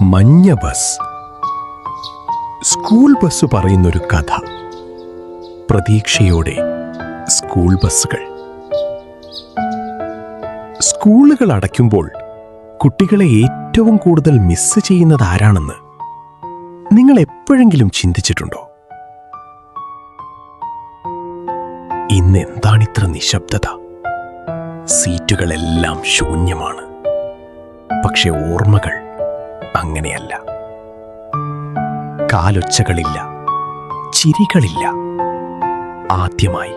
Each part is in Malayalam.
മഞ്ഞ ബസ്. സ്കൂൾ ബസ് പറയുന്നൊരു കഥ. പ്രതീക്ഷയോടെ സ്കൂൾ ബസ്സുകൾ. സ്കൂളുകൾ അടയ്ക്കുമ്പോൾ കുട്ടികളെ ഏറ്റവും കൂടുതൽ മിസ് ചെയ്യുന്നത് ആരാണെന്ന് നിങ്ങൾ എപ്പോഴെങ്കിലും ചിന്തിച്ചിട്ടുണ്ടോ? ഇന്നെന്താണിത്ര നിശബ്ദത? സീറ്റുകളെല്ലാം ശൂന്യമാണ്. പക്ഷെ ഓർമ്മകൾ അങ്ങനെയല്ല. കാലൊച്ചകളില്ല, ചിരികളില്ല. ആദ്യമായി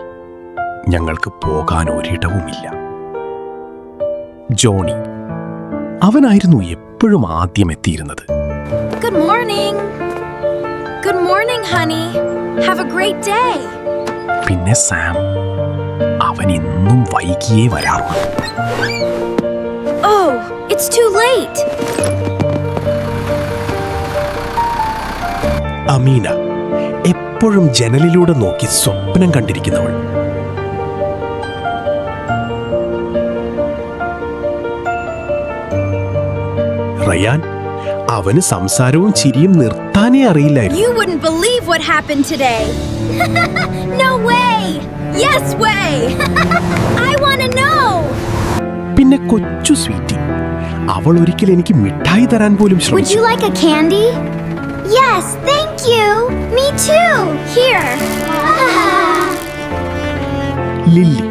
ഞങ്ങൾക്ക് പോകാൻ ഒരിടവുമില്ല. ജോണി, അവനായിരുന്നു എപ്പോഴും ആദ്യം എത്തിയിരുന്നത്. Good morning. Good morning, honey. Have a great day. പിന്നെ സാം, അവൻ ഇന്നും വൈകിയേ വരാറുള്ളൂ. Oh, it's too late. Ameena, എപ്പോഴും ജനലിലൂടെ നോക്കി സ്വപ്നം കണ്ടിരിക്കുന്നവൾ. റയാൻ, അവന് സംസാരവും ചിരിയും നിർത്താനേ അറിയില്ലായിരുന്നു. You wouldn't believe what happened today. No way. Yes way. I want to know. പിന്നെ കൊച്ചു സ്വീറ്റി, അവൾ ഒരിക്കൽ എനിക്ക് മിഠായി തരാൻ പോലും Would ശ്രമിച്ചു. you like a candy? Yes, thank you. Me too. Here. Lily,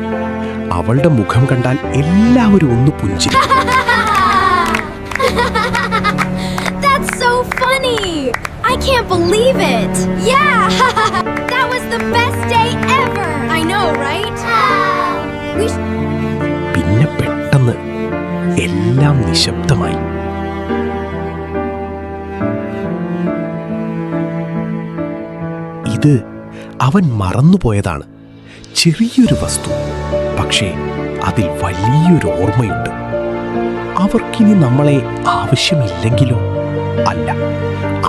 അവളുടെ മുഖം കണ്ടാൽ എല്ലാവരും ഒന്ന് പുഞ്ചിരിക്കും. That's so funny. I can't believe it. Yeah. That was the best day ever. I know, right? പിന്നെ പെട്ടെന്ന് എല്ലാം നിശബ്ദമായി. ഇത് അവൻ മറന്നുപോയതാണ്. ചെറിയൊരു വസ്തു, പക്ഷേ അതിൽ വലിയൊരു ഓർമ്മയുണ്ട്. അവർക്കിനി നമ്മളെ ആവശ്യമില്ലെങ്കിലോ? അല്ല,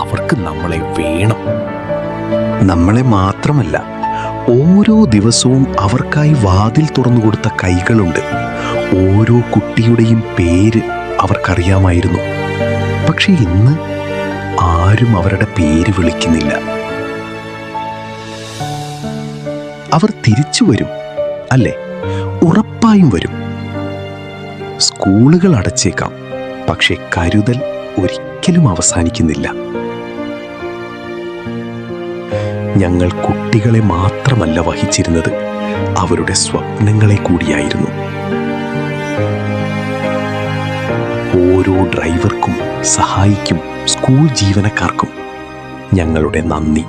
അവർക്ക് നമ്മളെ വേണം. നമ്മളെ മാത്രമല്ല, ഓരോ ദിവസവും അവർക്കായി വാതിൽ തുറന്നുകൊടുത്ത കൈകളുണ്ട്. ഓരോ കുട്ടിയുടെയും പേര് അവർക്കറിയാമായിരുന്നു. പക്ഷെ ഇന്ന് ആരും അവരുടെ പേര് വിളിക്കുന്നില്ല. അവർ തിരിച്ചു വരും, അല്ലേ? ഉറപ്പായും വരും. സ്കൂളുകൾ അടച്ചേക്കാം, പക്ഷെ കരുതൽ ഒരിക്കലും അവസാനിക്കുന്നില്ല. ഞങ്ങൾ കുട്ടികളെ മാത്രമല്ല വഹിച്ചിരുന്നത്, അവരുടെ സ്വപ്നങ്ങളെ കൂടിയായിരുന്നു. ഓരോ ഡ്രൈവർക്കും, സഹായിക്കും, സ്കൂൾ ജീവനക്കാർക്കും ഞങ്ങളുടെ നന്ദി.